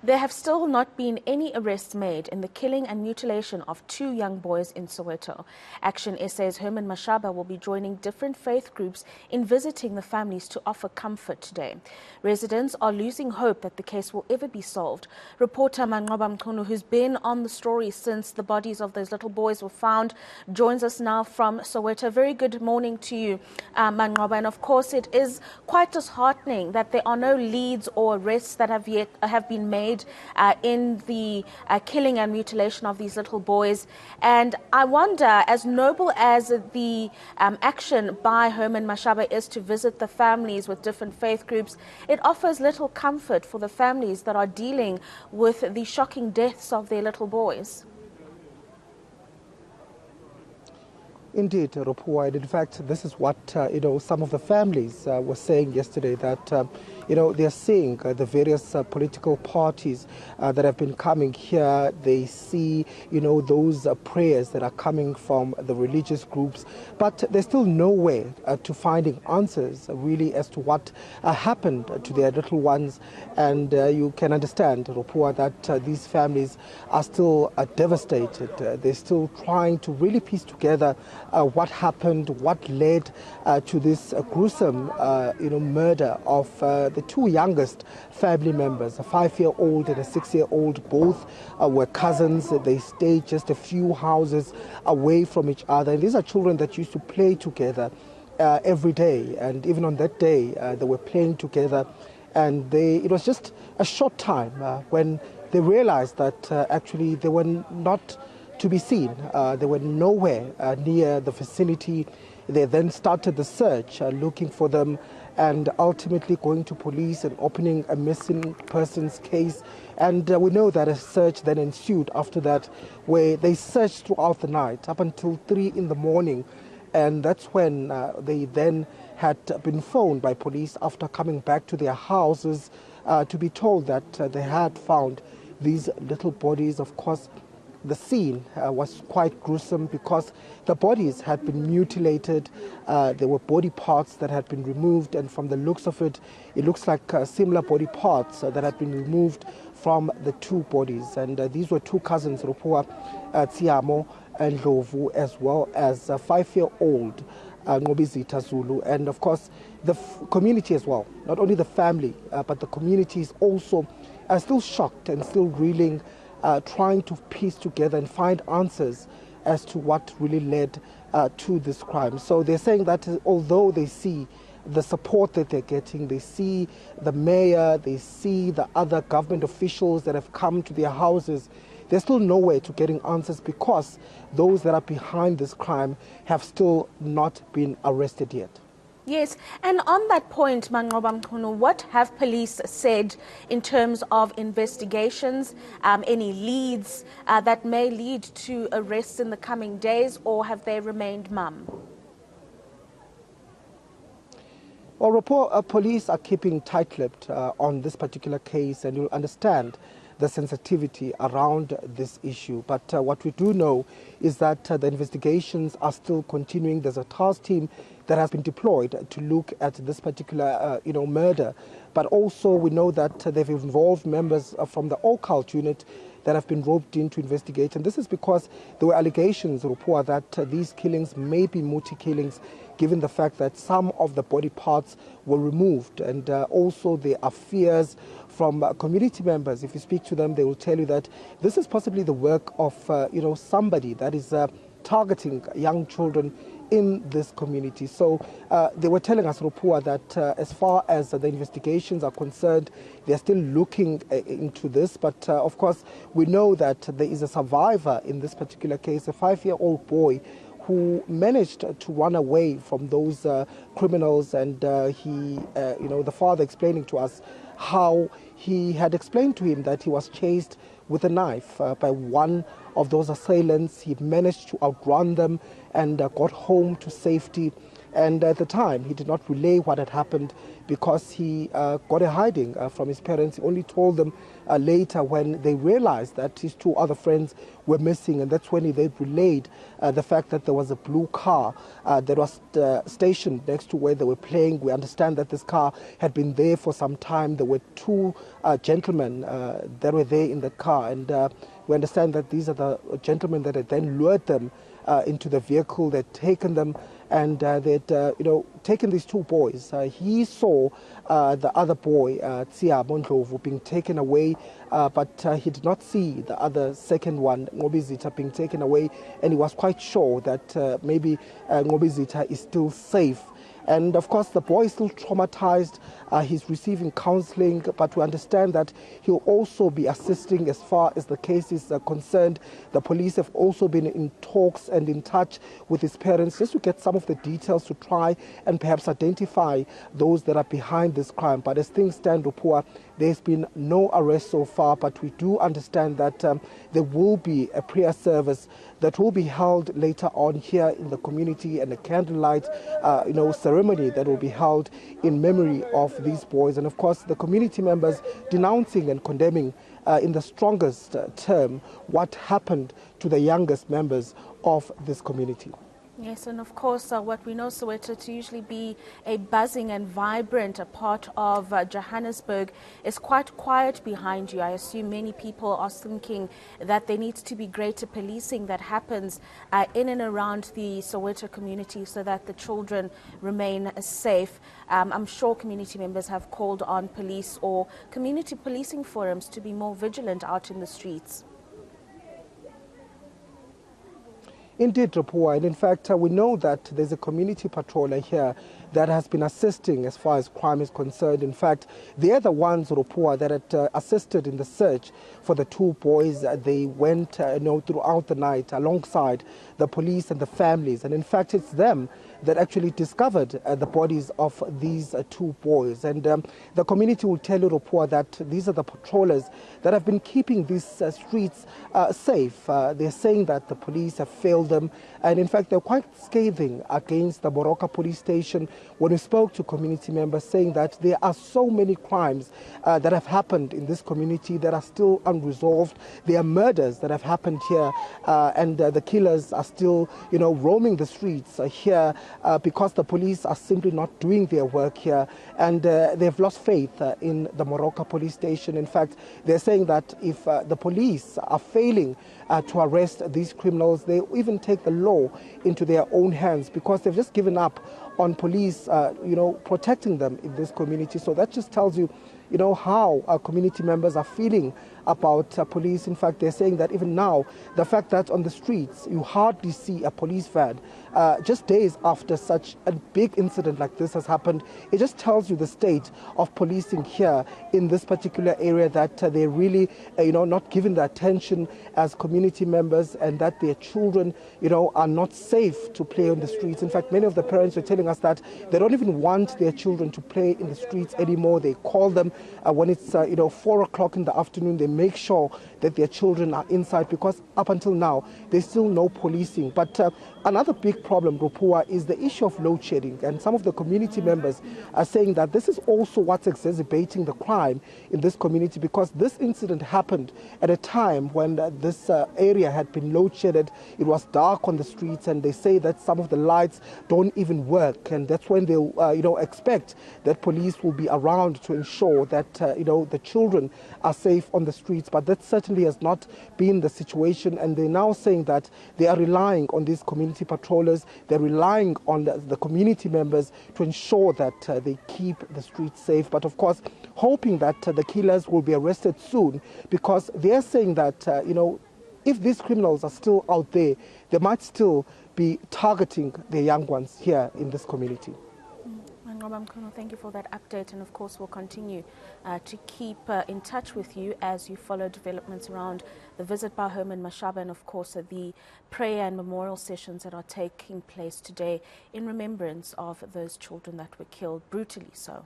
There have still not been any arrests made in the killing and mutilation of 2 young boys in Soweto. Action SA's Herman Mashaba will be joining different faith groups in visiting the families to offer comfort today. Residents are losing hope that the case will ever be solved. Reporter Manqoba Mchunu, who's been on the story since the bodies of those little boys were found, joins us now from Soweto. Very good morning to you, Manqoba. And of course, it is quite disheartening that there are no leads or arrests that have been made in the killing and mutilation of these little boys. And I wonder, as noble as the action by Herman Mashaba is to visit the families with different faith groups, it offers little comfort for the families that are dealing with the shocking deaths of their little boys. Indeed, Rupuwa. In fact, this is what some of the families were saying yesterday, that they're seeing the various political parties that have been coming here. They see those prayers that are coming from the religious groups, but there's still no way to finding answers really as to what happened to their little ones. And you can understand, Rupuwa, that these families are still devastated. They're still trying to really piece together what happened, what led to this gruesome murder of the 2 youngest family members, a 5-year-old and a 6-year-old. Both were cousins. They stayed just a few houses away from each other. And these are children that used to play together every day. And even on that day, they were playing together. And it was just a short time when they realized that actually they were not to be seen. They were nowhere near the vicinity. They then started the search, looking for them, and ultimately going to police and opening a missing persons case. And we know that a search then ensued after that, where they searched throughout the night up until 3 in the morning. And that's when they then had been phoned by police after coming back to their houses to be told that they had found these little bodies. Of course, the scene was quite gruesome because the bodies had been mutilated. There were body parts that had been removed, and from the looks of it, it looks like similar body parts that had been removed from the 2 bodies. And these were 2 cousins, Rupuwa, Tsiamo and Lovu, as well as a 5-year-old Ngobizita Zulu. And of course, the community as well, not only the family, but the community is also still shocked and still reeling, trying to piece together and find answers as to what really led to this crime. So they're saying that although they see the support that they're getting, they see the mayor, they see the other government officials that have come to their houses, there's still no way to getting answers because those that are behind this crime have still not been arrested yet. Yes, and on that point, Manqoba Mchunu, what have police said in terms of investigations, any leads that may lead to arrests in the coming days, or have they remained mum? Well, police are keeping tight-lipped on this particular case, and you'll understand the sensitivity around this issue. But what we do know is that the investigations are still continuing. There's a task team that has been deployed to look at this particular murder. But also we know that they've involved members from the occult unit that have been roped in to investigate. And this is because there were allegations, Rupuwa, that these killings may be multi-killings, given the fact that some of the body parts were removed. And also there are fears from community members. If you speak to them, they will tell you that this is possibly the work of somebody that is targeting young children in this community. So they were telling us, Rupuwa, that as far as the investigations are concerned, they're still looking into this. But of course, we know that there is a survivor in this particular case, a 5-year-old boy who managed to run away from those criminals. And the father explaining to us how he had explained to him that he was chased with a knife by one of those assailants. He managed to outrun them and got home to safety. And at the time, he did not relay what had happened because he got a hiding from his parents. He only told them later when they realized that his two other friends were missing, and that's when they relayed the fact that there was a blue car that was stationed next to where they were playing. We understand that this car had been there for some time. There were two gentlemen that were there in the car, and we understand that these are the gentlemen that had then lured them into the vehicle, they'd taken them, and they'd taken these two boys. He saw the other boy, Tsia Mondlovu, being taken away, but he did not see the other second one, Ngobizita, being taken away, and he was quite sure that maybe Ngobizita is still safe. And of course, the boy is still traumatized. He's receiving counseling, but we understand that he'll also be assisting as far as the case is concerned. The police have also been in talks and in touch with his parents just to get some of the details to try and perhaps identify those that are behind this crime. But as things stand, Rupua, there's been no arrest so far, but we do understand that there will be a prayer service that will be held later on here in the community, and a candlelight ceremony that will be held in memory of these boys. And of course, the community members denouncing and condemning in the strongest term what happened to the youngest members of this community. Yes, and of course, what we know Soweto to usually be a buzzing and vibrant part of Johannesburg is quite quiet behind you. I assume many people are thinking that there needs to be greater policing that happens in and around the Soweto community so that the children remain safe. I'm sure community members have called on police or community policing forums to be more vigilant out in the streets. Indeed, Rapua, and in fact, we know that there's a community patroller here that has been assisting as far as crime is concerned. In fact, they're the ones, Rapua, that had assisted in the search for the two boys. They went throughout the night alongside the police and the families. And in fact, it's them that actually discovered the bodies of these two boys. And the community will tell you, Rapua, that these are the patrollers that have been keeping these streets safe. They're saying that the police have failed them. And in fact, they're quite scathing against the Moroka police station when we spoke to community members, saying that there are so many crimes that have happened in this community that are still unresolved. There are murders that have happened here, and the killers are still, roaming the streets here because the police are simply not doing their work here, and they've lost faith in the Moroka police station. In fact, they're saying that if the police are failing to arrest these criminals, they even take the law into their own hands because they've just given up on police, protecting them in this community. So that just tells you, how our community members are feeling about police. In fact, they're saying that even now, the fact that on the streets you hardly see a police van, just days after such a big incident like this has happened, it just tells you the state of policing here in this particular area, that they're really, not given the attention as community members, and that their children, are not safe to play on the streets. In fact, many of the parents are telling us that they don't even want their children to play in the streets anymore. They call them when it's 4 o'clock in the afternoon. They make sure that their children are inside because up until now there's still no policing. But another big problem, Rupua, is the issue of load shedding, and some of the community members are saying that this is also what's exacerbating the crime in this community, because this incident happened at a time when this area had been load shedded. It was dark on the streets, and they say that some of the lights don't even work, and that's when they'll expect that police will be around to ensure that the children are safe on the streets. But that certainly has not been the situation, and they're now saying that they are relying on these community patrollers. They're relying on the community members to ensure that they keep the streets safe, but of course hoping that the killers will be arrested soon, because they're saying that if these criminals are still out there, they might still be targeting the young ones here in this community. Manqoba Mchunu, thank you for that update, and of course we'll continue to keep in touch with you as you follow developments around the visit by Herman Mashaba, and of course the prayer and memorial sessions that are taking place today in remembrance of those children that were killed brutally so.